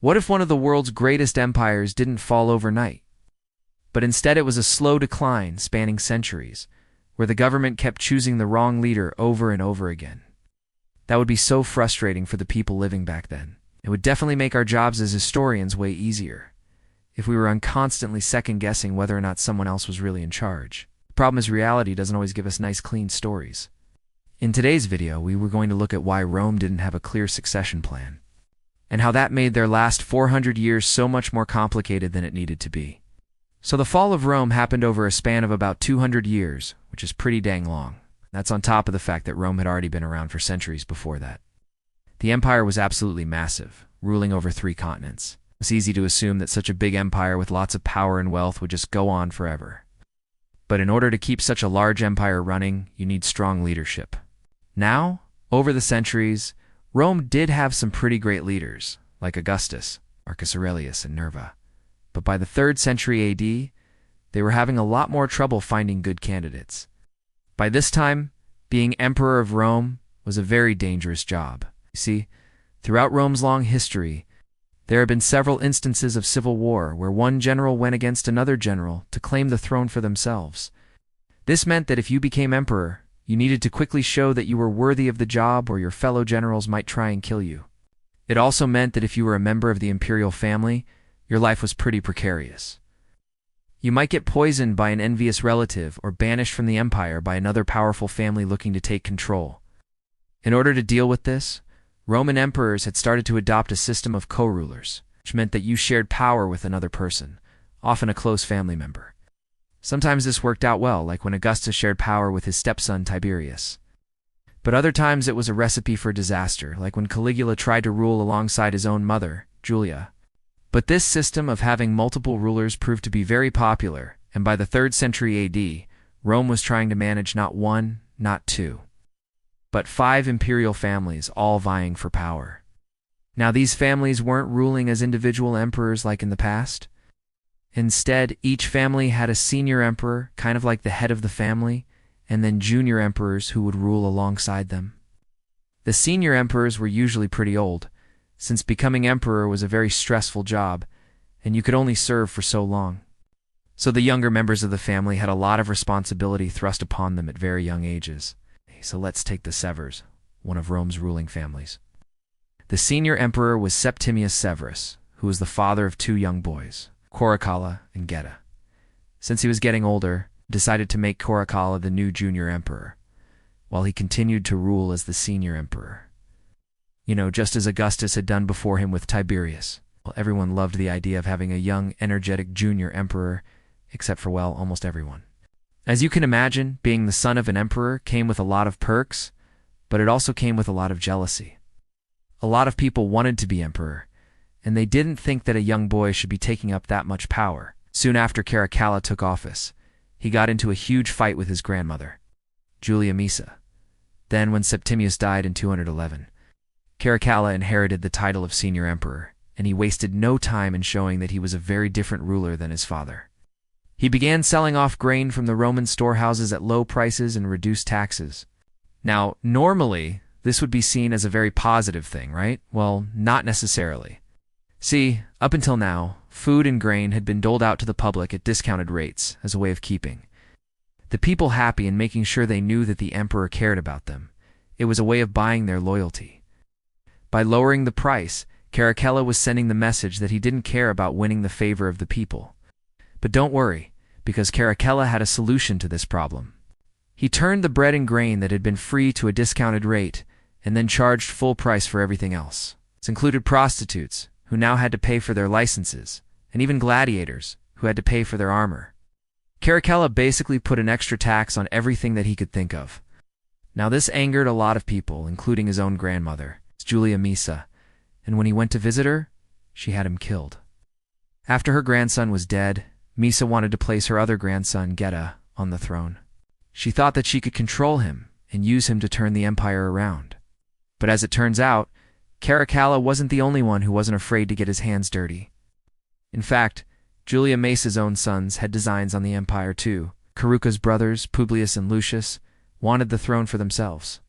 What if one of the world's greatest empires didn't fall overnight, but instead it was a slow decline spanning centuries, where the government kept choosing the wrong leader over and over again? That would be so frustrating for the people living back then. It would definitely make our jobs as historians way easier, if we were constantly second-guessing whether or not someone else was really in charge. The problem is reality doesn't always give us nice, clean stories. In today's video, we were going to look at why Rome didn't have a clear succession plan, and how that made their last 400 years so much more complicated than it needed to be. So the fall of Rome happened over a span of about 200 years, which is pretty dang long. That's on top of the fact that Rome had already been around for centuries before that. The empire was absolutely massive, ruling over 3 continents. It's easy to assume that such a big empire with lots of power and wealth would just go on forever. But in order to keep such a large empire running, you need strong leadership. Now, over the centuries, Rome did have some pretty great leaders, like Augustus, Marcus Aurelius, and Nerva. But by the 3rd century AD, they were having a lot more trouble finding good candidates. By this time, being emperor of Rome was a very dangerous job. You see, throughout Rome's long history, there have been several instances of civil war where one general went against another general to claim the throne for themselves. This meant that if you became emperor, you needed to quickly show that you were worthy of the job or your fellow generals might try and kill you. It also meant that if you were a member of the imperial family, your life was pretty precarious. You might get poisoned by an envious relative or banished from the empire by another powerful family looking to take control. In order to deal with this, Roman emperors had started to adopt a system of co-rulers, which meant that you shared power with another person, often a close family member. Sometimes this worked out well, like when Augustus shared power with his stepson Tiberius. But other times it was a recipe for disaster, like when Caligula tried to rule alongside his own mother, Julia. But this system of having multiple rulers proved to be very popular, and by the 3rd century AD, Rome was trying to manage not 1, not 2, but 5 imperial families all vying for power. Now these families weren't ruling as individual emperors like in the past. Instead, each family had a senior emperor, kind of like the head of the family, and then junior emperors who would rule alongside them. The senior emperors were usually pretty old, since becoming emperor was a very stressful job, and you could only serve for so long. So the younger members of the family had a lot of responsibility thrust upon them at very young ages. So let's take the Severs, one of Rome's ruling families. The senior emperor was Septimius Severus, who was the father of 2 young boys, Caracalla and Geta. Since he was getting older, he decided to make Caracalla the new junior emperor, while he continued to rule as the senior emperor. Just as Augustus had done before him with Tiberius. Well, everyone loved the idea of having a young, energetic junior emperor, except for, well, almost everyone. As you can imagine, being the son of an emperor came with a lot of perks, but it also came with a lot of jealousy. A lot of people wanted to be emperor, and they didn't think that a young boy should be taking up that much power. Soon after Caracalla took office, he got into a huge fight with his grandmother, Julia Maesa. Then, when Septimius died in 211, Caracalla inherited the title of senior emperor, and he wasted no time in showing that he was a very different ruler than his father. He began selling off grain from the Roman storehouses at low prices and reduced taxes. Now, normally, this would be seen as a very positive thing, right? Well, not necessarily. See, up until now, food and grain had been doled out to the public at discounted rates as a way of keeping the people happy and making sure they knew that the emperor cared about them. It was a way of buying their loyalty. By lowering the price, Caracalla was sending the message that he didn't care about winning the favor of the people. But don't worry, because Caracalla had a solution to this problem. He turned the bread and grain that had been free to a discounted rate, and then charged full price for everything else. This included prostitutes, who now had to pay for their licenses, and even gladiators, who had to pay for their armor. Caracalla basically put an extra tax on everything that he could think of. Now this angered a lot of people, including his own grandmother, Julia Maesa, and when he went to visit her, she had him killed. After her grandson was dead, Maesa wanted to place her other grandson, Geta, on the throne. She thought that she could control him and use him to turn the empire around. But as it turns out, Caracalla wasn't the only one who wasn't afraid to get his hands dirty. In fact, Julia Maesa's own sons had designs on the empire too. Caruca's brothers, Publius and Lucius, wanted the throne for themselves.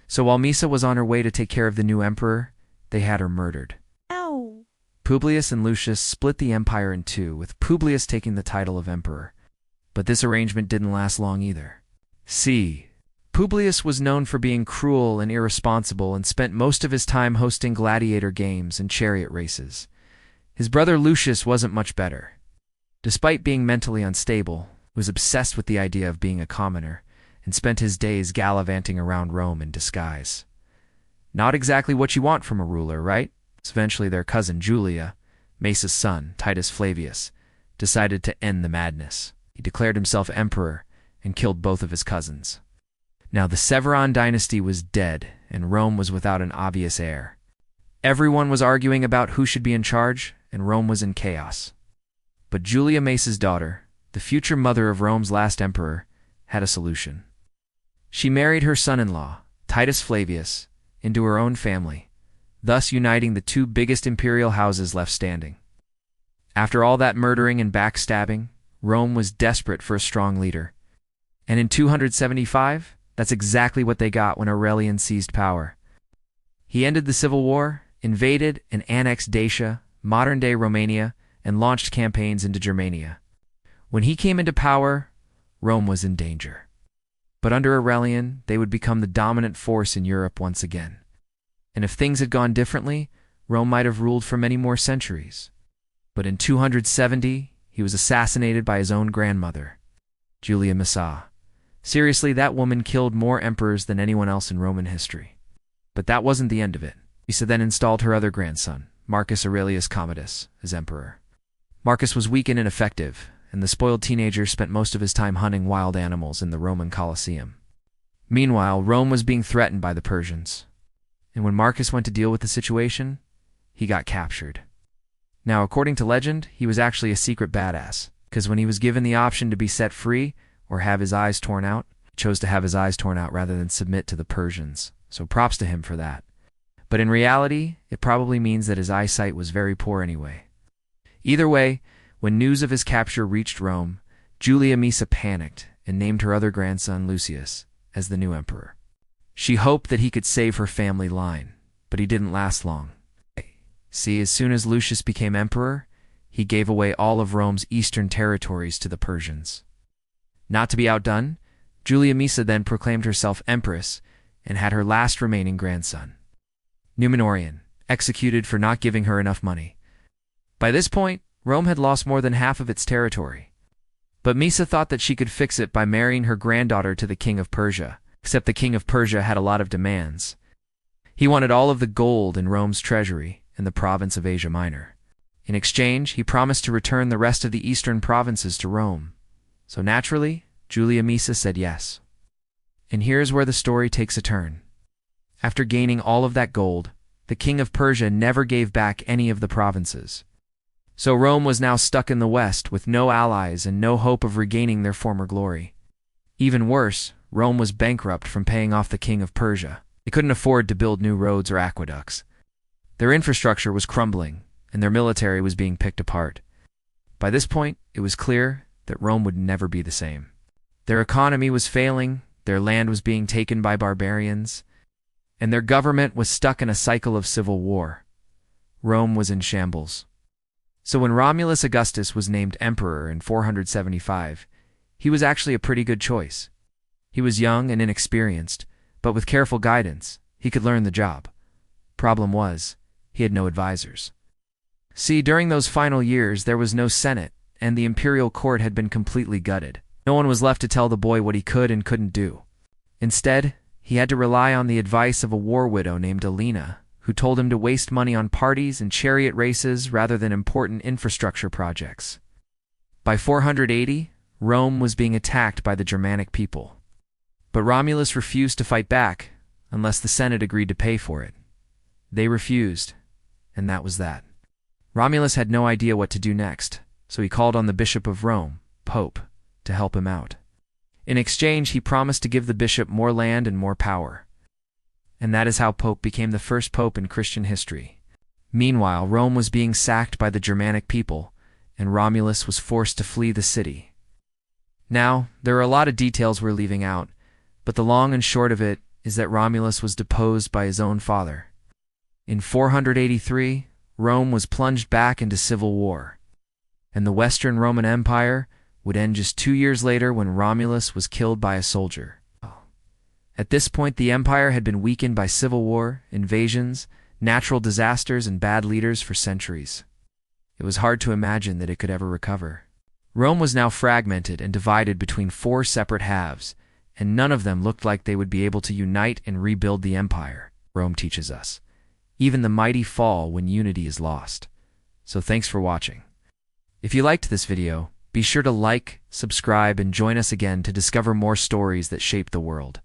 So while Maesa was on her way to take care of the new emperor, they had her murdered. Ow! Publius and Lucius split the empire in two, with Publius taking the title of emperor. But this arrangement didn't last long either. See, Publius was known for being cruel and irresponsible and spent most of his time hosting gladiator games and chariot races. His brother Lucius wasn't much better. Despite being mentally unstable, he was obsessed with the idea of being a commoner and spent his days gallivanting around Rome in disguise. Not exactly what you want from a ruler, right? So eventually their cousin Julia, Mace's son, Titus Flavius, decided to end the madness. He declared himself emperor and killed both of his cousins. Now the Severan dynasty was dead, and Rome was without an obvious heir. Everyone was arguing about who should be in charge, and Rome was in chaos. But Julia Mace's daughter, the future mother of Rome's last emperor, had a solution. She married her son-in-law, Titus Flavius, into her own family, thus uniting the two biggest imperial houses left standing. After all that murdering and backstabbing, Rome was desperate for a strong leader. And in 275, that's exactly what they got when Aurelian seized power. He ended the civil war, invaded and annexed Dacia, modern-day Romania, and launched campaigns into Germania. When he came into power, Rome was in danger. But under Aurelian, they would become the dominant force in Europe once again. And if things had gone differently, Rome might have ruled for many more centuries. But in 270, he was assassinated by his own grandmother, Julia Maesa. Seriously, that woman killed more emperors than anyone else in Roman history. But that wasn't the end of it. Maesa then installed her other grandson, Marcus Aurelius Commodus, as emperor. Marcus was weak and ineffective, and the spoiled teenager spent most of his time hunting wild animals in the Roman Colosseum. Meanwhile, Rome was being threatened by the Persians. And when Marcus went to deal with the situation, he got captured. Now, according to legend, he was actually a secret badass, because when he was given the option to be set free or have his eyes torn out, he chose to have his eyes torn out rather than submit to the Persians. So props to him for that. But in reality, it probably means that his eyesight was very poor anyway. Either way, when news of his capture reached Rome, Julia Maesa panicked and named her other grandson Lucius as the new emperor. She hoped that he could save her family line, but he didn't last long. See, as soon as Lucius became emperor, he gave away all of Rome's eastern territories to the Persians. Not to be outdone, Julia Maesa then proclaimed herself empress and had her last remaining grandson, Numenorian, executed for not giving her enough money. By this point, Rome had lost more than half of its territory. But Maesa thought that she could fix it by marrying her granddaughter to the king of Persia, except the king of Persia had a lot of demands. He wanted all of the gold in Rome's treasury in the province of Asia Minor. In exchange, he promised to return the rest of the eastern provinces to Rome. So naturally, Julia Maesa said yes. And here's where the story takes a turn. After gaining all of that gold, the king of Persia never gave back any of the provinces. So Rome was now stuck in the west with no allies and no hope of regaining their former glory. Even worse, Rome was bankrupt from paying off the king of Persia. They couldn't afford to build new roads or aqueducts. Their infrastructure was crumbling, and their military was being picked apart. By this point, it was clear that Rome would never be the same. Their economy was failing, their land was being taken by barbarians, and their government was stuck in a cycle of civil war. Rome was in shambles. So when Romulus Augustus was named emperor in 475, he was actually a pretty good choice. He was young and inexperienced, but with careful guidance, he could learn the job. Problem was, he had no advisors. See, during those final years, there was no Senate, and the imperial court had been completely gutted. No one was left to tell the boy what he could and couldn't do. Instead, he had to rely on the advice of a war widow named Alina, who told him to waste money on parties and chariot races rather than important infrastructure projects. By 480, Rome was being attacked by the Germanic people. But Romulus refused to fight back unless the Senate agreed to pay for it. They refused, and that was that. Romulus had no idea what to do next, so he called on the Bishop of Rome, Pope, to help him out. In exchange, he promised to give the bishop more land and more power. And that is how Pope became the first pope in Christian history. Meanwhile, Rome was being sacked by the Germanic people, and Romulus was forced to flee the city. Now, there are a lot of details we're leaving out, but the long and short of it is that Romulus was deposed by his own father. In 483, Rome was plunged back into civil war, and the Western Roman Empire would end just 2 years later when Romulus was killed by a soldier. At this point, the empire had been weakened by civil war, invasions, natural disasters, and bad leaders for centuries. It was hard to imagine that it could ever recover. Rome was now fragmented and divided between 4 separate halves, and none of them looked like they would be able to unite and rebuild the empire. Rome teaches us, even the mighty fall when unity is lost. So thanks for watching. If you liked this video, be sure to like, subscribe, and join us again to discover more stories that shape the world.